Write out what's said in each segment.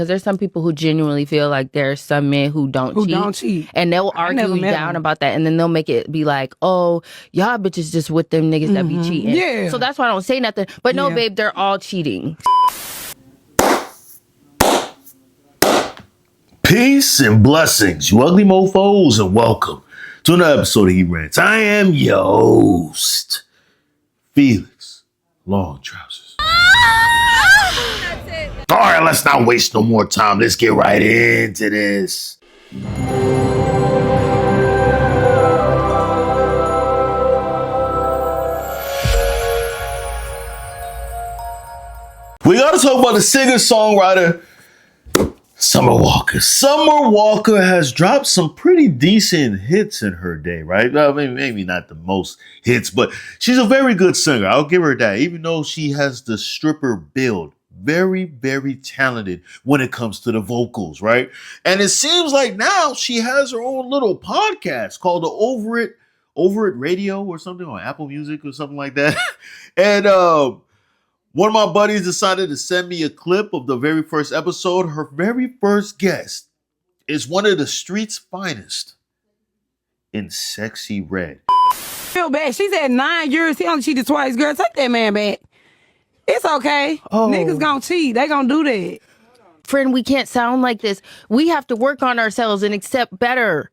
Because there's some people who genuinely feel like there's some men who don't cheat. And they'll argue down about that. And then they'll make it be like, oh, y'all bitches just with them niggas that be cheating. Yeah. So that's why I don't say nothing. But no, babe, they're all cheating. Peace and blessings, you ugly mofos, and welcome to another episode of He Rants. I am your host, Felix Long Trousers. All right, let's not waste no more time. Let's get right into this. We got to talk about the singer-songwriter Summer Walker. Summer Walker has dropped some pretty decent hits in her day, right? I mean, maybe not the most hits, but she's a very good singer. I'll give her that. Even though she has the stripper build, very, very talented when it comes to the vocals, right? And it seems like now she has her own little podcast called the Over It Radio or something, on Apple Music or something like that. And one of my buddies decided to send me a clip of the very first episode. Her very first guest is one of the street's finest in Sexyy Red. Feel bad. She's had 9 years. He only cheated twice. Girl, take that man back. It's okay. Niggas gonna cheat. They gonna do that. Friend, we can't sound like this. We have to work on ourselves and accept better.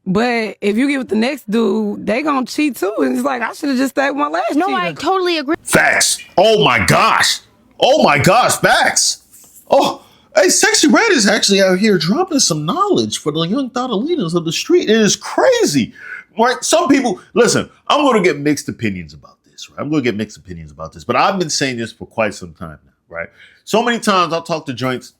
But if you get with the next dude, they gonna cheat too. And it's like, I should have just stayed with my last cheater. I totally agree. Facts. Oh my gosh, facts. Oh, hey, Sexyy Red is actually out here dropping some knowledge for the young Thoughtalinas of the street. It is crazy. Right? Some people, listen, I'm going to get mixed opinions about this, right? But I've been saying this for quite some time now, right? So many times I'll talk to joints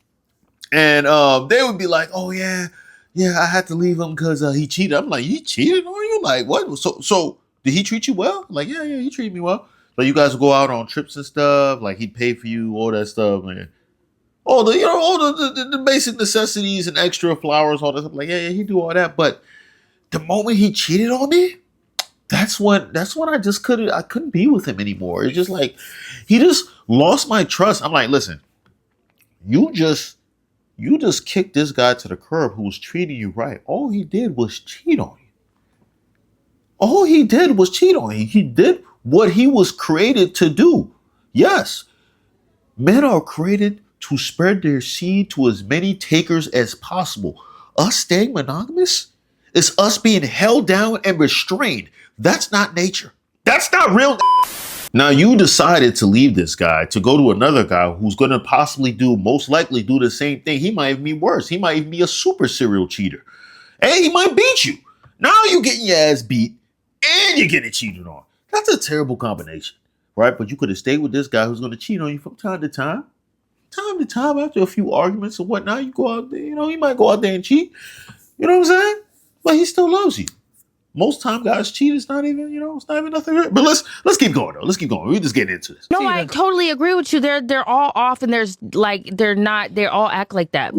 and they would be like, oh yeah, I had to leave him because he cheated. I'm like, he cheated on you? Like, what? So did he treat you well? Like, yeah, he treated me well. Like, you guys would go out on trips and stuff. Like, he'd pay for you, all that stuff, man. All the basic necessities and extra flowers, all that stuff. Like, yeah, he'd do all that. But the moment he cheated on me, that's when I just couldn't be with him anymore. It's just like, he just lost my trust. I'm like, listen, you just kicked this guy to the curb who was treating you right. All he did was cheat on you. He did what he was created to do. Yes, men are created to spread their seed to as many takers as possible. Us staying monogamous is us being held down and restrained. That's not nature. That's not real. Now, you decided to leave this guy to go to another guy who's going to most likely do the same thing. He might even be worse. He might even be a super serial cheater. And he might beat you. Now you're getting your ass beat and you're getting cheated on. That's a terrible combination, right? But you could have stayed with this guy who's going to cheat on you from time to time. After a few arguments and whatnot, you go out there, he might go out there and cheat. You know what I'm saying? But he still loves you. Most time guys cheat. It's not even, it's not even nothing. But let's keep going though. Let's keep going. We're just getting into this. No, I totally agree with you. They're all off, and there's like they all act like that.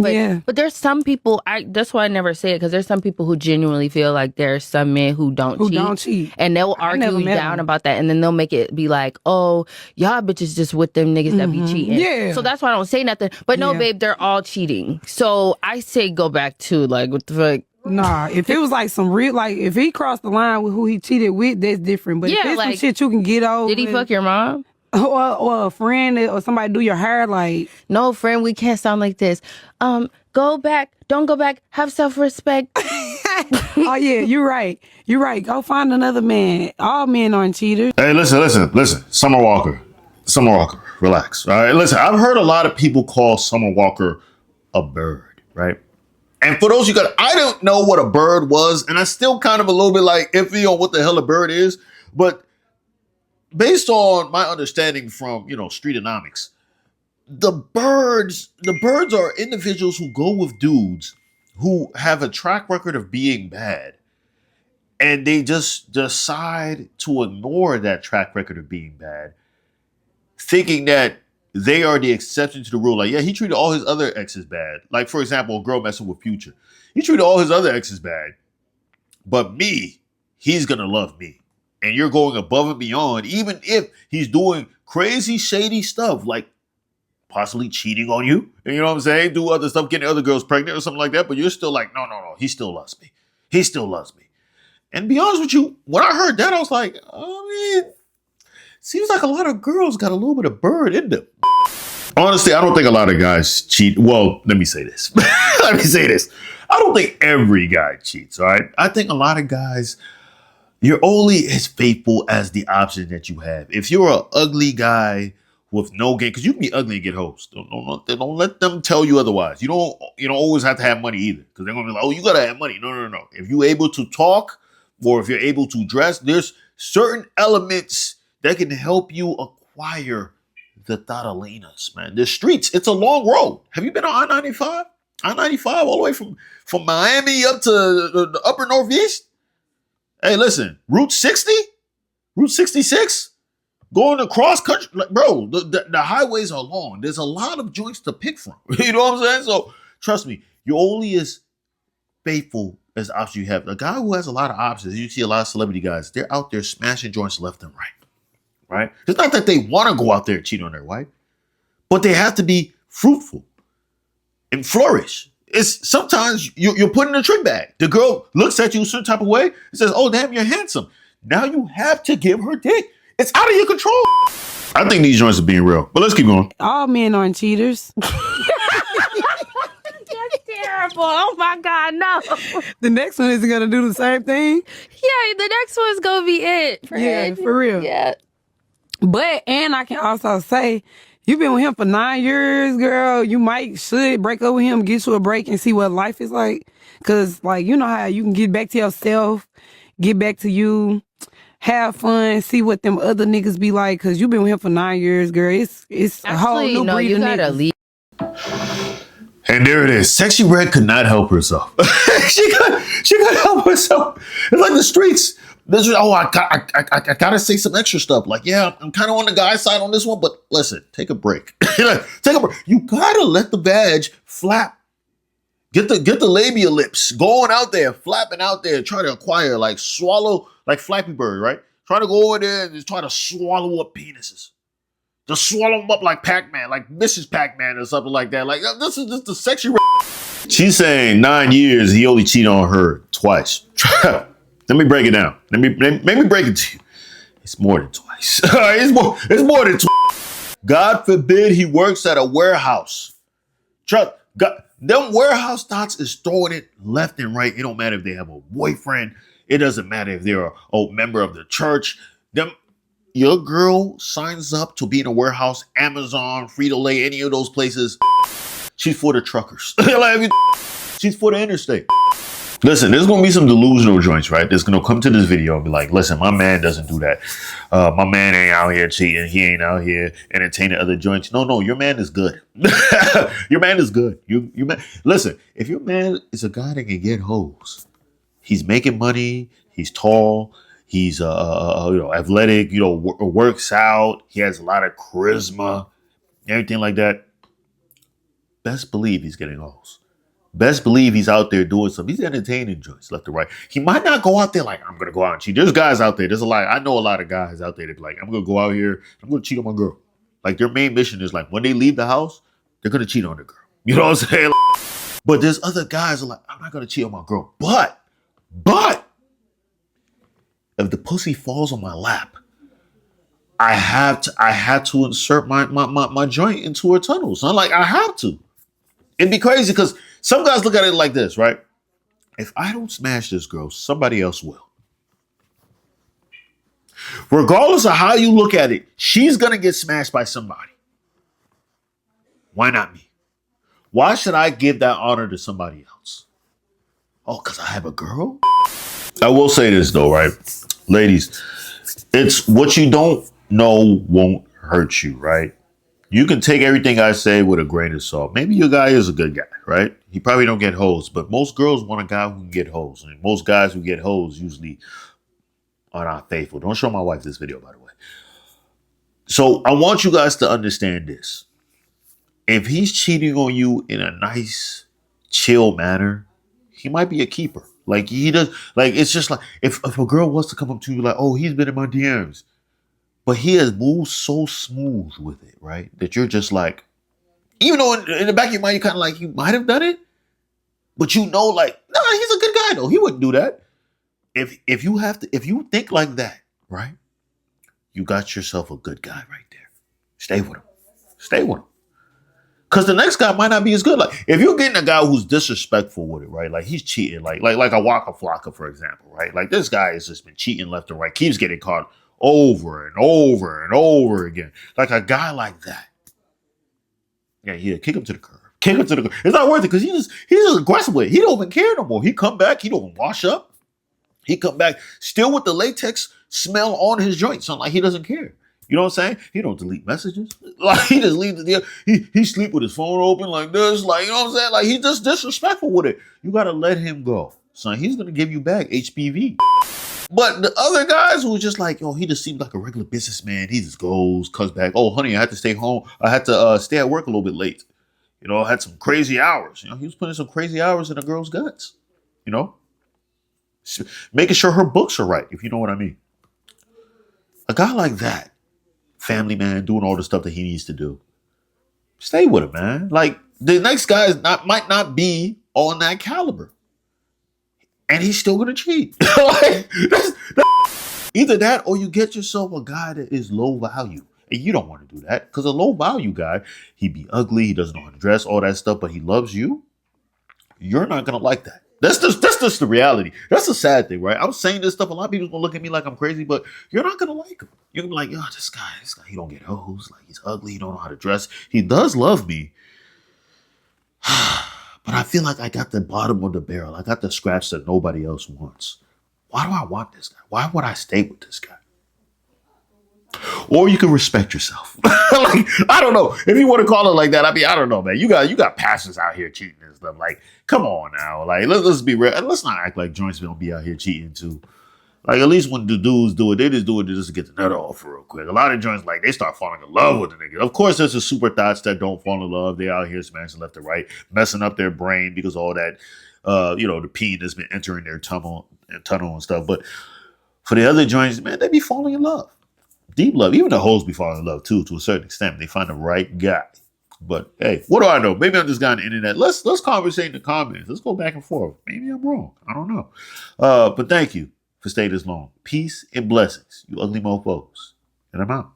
But there's some people. That's why I never say it, because there's some people who genuinely feel like there's some men who don't cheat, and they'll argue down about that, and then they'll make it be like, oh, y'all bitches just with them niggas that be cheating. Yeah. So that's why I don't say nothing. But no, babe, they're all cheating. So I say go back to like what the fuck. Nah, if it was like some real, like if he crossed the line with who he cheated with, that's different. But if it's some shit you can get over. Did he fuck your mom? Or a friend or somebody do your hair, like. No, friend, we can't sound like this. Go back. Don't go back. Have self-respect. Oh yeah, you're right. Go find another man. All men aren't cheaters. Hey, listen. Summer Walker, relax. All right, listen, I've heard a lot of people call Summer Walker a bird, right? And for those I don't know what a bird was, and I still kind of a little bit like iffy on what the hell a bird is. But based on my understanding from, Streetonomics, the birds are individuals who go with dudes who have a track record of being bad. And they just decide to ignore that track record of being bad, thinking that they are the exception to the rule. Like, yeah, he treated all his other exes bad. Like, for example, a girl messing with Future. He treated all his other exes bad. But me, he's going to love me. And you're going above and beyond, even if he's doing crazy, shady stuff like possibly cheating on you. You know what I'm saying? Do other stuff, getting other girls pregnant or something like that. But you're still like, no. He still loves me. He still loves me. And to be honest with you, when I heard that, I was like, oh man, seems like a lot of girls got a little bit of bird in them. Honestly, I don't think a lot of guys cheat. Well, let me say this. I don't think every guy cheats, all right? I think a lot of guys, you're only as faithful as the option that you have. If you're an ugly guy with no game, because you can be ugly and get hoes. Don't let them tell you otherwise. You don't always have to have money either, because they're gonna be like, oh, you gotta have money. No. If you're able to talk, or if you're able to dress, there's certain elements that can help you acquire the Thotalinas, man. The streets, it's a long road. Have you been on I-95? I-95 all the way from Miami up to the upper Northeast? Hey, listen, Route 60? Route 66? Going across country? Like, bro, the highways are long. There's a lot of joints to pick from. You know what I'm saying? So, trust me, you're only as faithful as the options you have. A guy who has a lot of options, you see a lot of celebrity guys, they're out there smashing joints left and right. Right? It's not that they want to go out there and cheat on their wife, but they have to be fruitful and flourish. It's sometimes you're putting a trick bag. The girl looks at you a certain type of way and says, oh, damn, you're handsome. Now you have to give her dick. It's out of your control. I think these joints are being real, but let's keep going. All men aren't cheaters. That's terrible. Oh my God, no. The next one isn't going to do the same thing. Yeah, the next one's going to be it. For real. Yeah. But, and I can also say, you've been with him for 9 years, girl. You should break up with him, get you a break and see what life is like. Because, like, you know how you can get back to yourself, get back to you, have fun, see what them other niggas be like. Because you've been with him for 9 years, girl. It's actually, a whole new breed of niggas. Leave. And there it is. Sexy Red could not help herself. she could help herself. It's like the streets. I gotta say some extra stuff. Like, yeah, I'm kind of on the guy's side on this one, but listen, take a break. Take a break. You gotta let the vag flap. Get the labia lips going out there, flapping out there, trying to acquire, like swallow, like Flappy Bird, right? Trying to go over there and just try to swallow up penises. Just swallow them up like Pac-Man, like Mrs. Pac-Man or something like that. Like, this is just the sexy. She's saying 9 years, he only cheated on her twice. Let me break it down. Let me break it to you. It's more than twice. It's more than twice. God forbid he works at a warehouse. Trust God, them warehouse thoughts is throwing it left and right. It don't matter if they have a boyfriend. It doesn't matter if they're a member of the church. Your girl signs up to be in a warehouse, Amazon, Frito-Lay, any of those places. She's for the truckers. She's for the interstate. Listen, there's going to be some delusional joints, right? That's going to come to this video and be like, listen, my man doesn't do that. My man ain't out here cheating. He ain't out here entertaining other joints. No, your man is good. Your man is good. Listen, if your man is a guy that can get hoes, he's making money, he's tall, he's athletic, works out, he has a lot of charisma, everything like that, best believe he's getting hoes. Best believe he's out there doing something. He's entertaining joints left to right. He might not go out there like, I'm going to go out and cheat. There's guys out there. There's a lot. I know a lot of guys out there that be like, I'm going to go out here. I'm going to cheat on my girl. Like, their main mission is like, when they leave the house, they're going to cheat on the girl. You know what I'm saying? But there's other guys who are like, I'm not going to cheat on my girl. But if the pussy falls on my lap, I had to insert my joint into her tunnel. So I'm like, I have to. It'd be crazy because some guys look at it like this, right? If I don't smash this girl, somebody else will. Regardless of how you look at it, she's going to get smashed by somebody. Why not me? Why should I give that honor to somebody else? Oh, because I have a girl? I will say this though, right? Ladies, it's what you don't know won't hurt you, right? You can take everything I say with a grain of salt. Maybe your guy is a good guy, right? He probably don't get hoes, but most girls want a guy who can get hoes. And most guys who get hoes usually are not faithful. Don't show my wife this video, by the way. So I want you guys to understand this. If he's cheating on you in a nice, chill manner, he might be a keeper. Like he does, like it's just like if a girl wants to come up to you like, oh, he's been in my DMs. But he has moved so smooth with it, right? That you're just like, Even though in the back of your mind, you're kind of like, you might have done it, but you know, like, nah, he's a good guy though. He wouldn't do that. If you think like that, right? You got yourself a good guy right there. Stay with him. Stay with him. Because the next guy might not be as good. Like, if you're getting a guy who's disrespectful with it, right? Like, he's cheating. Like a Waka Flocka, for example, right? Like, this guy has just been cheating left and right. Keeps getting caught over and over and over again. Like, a guy like that. Yeah, kick him to the curb. Kick him to the curb. It's not worth it because he's just aggressive with it. He don't even care no more. He come back. He don't even wash up. He come back still with the latex smell on his joint. Something like he doesn't care. You know what I'm saying? He don't delete messages. Like, he just leaves the he sleep with his phone open like this. Like, you know what I'm saying? Like, he's just disrespectful with it. You got to let him go. Son, he's going to give you back HPV. But the other guys who were just like, yo, he just seems like a regular businessman. He just goes, comes back. Oh, honey, I had to stay home. I had to stay at work a little bit late. You know, I had some crazy hours. You know, he was putting some crazy hours in a girl's guts. You know? Making sure her books are right, if you know what I mean. A guy like that, family man, doing all the stuff that he needs to do, stay with him, man. Like, the next guy might not be on that caliber. And he's still going to cheat. Like, either that or you get yourself a guy that is low value. And you don't want to do that. Because a low value guy, he'd be ugly, he doesn't know how to dress, all that stuff, but he loves you. You're not going to like that. That's just the reality. That's the sad thing, right? I'm saying this stuff. A lot of people's gonna look at me like I'm crazy, but you're not gonna like him. You're gonna be like, yo, this guy, he don't get hoes. Like, he's ugly. He don't know how to dress. He does love me, but I feel like I got the bottom of the barrel. I got the scratch that nobody else wants. Why do I want this guy? Why would I stay with this guy? Or you can respect yourself. Like, I don't know. If you want to call it like that, I mean, I don't know, man. You got pastors out here cheating and stuff. Like, come on now. Like, let's be real. And let's not act like joints don't be out here cheating too. Like, at least when the dudes do it, they just do it just to get the nut off real quick. A lot of joints, like, they start falling in love with the nigga. Of course, there's the super thoughts that don't fall in love. They out here smashing left and right, messing up their brain because all that, the pee that's been entering their tunnel and stuff. But for the other joints, man, they be falling in love. Deep love. Even the hoes be falling in love too, to a certain extent. They find the right guy. But hey, what do I know? Maybe I'm just guy on the internet. Let's conversate in the comments. Let's go back and forth. Maybe I'm wrong. I don't know. But thank you for staying this long. Peace and blessings, you ugly mofos. And I'm out.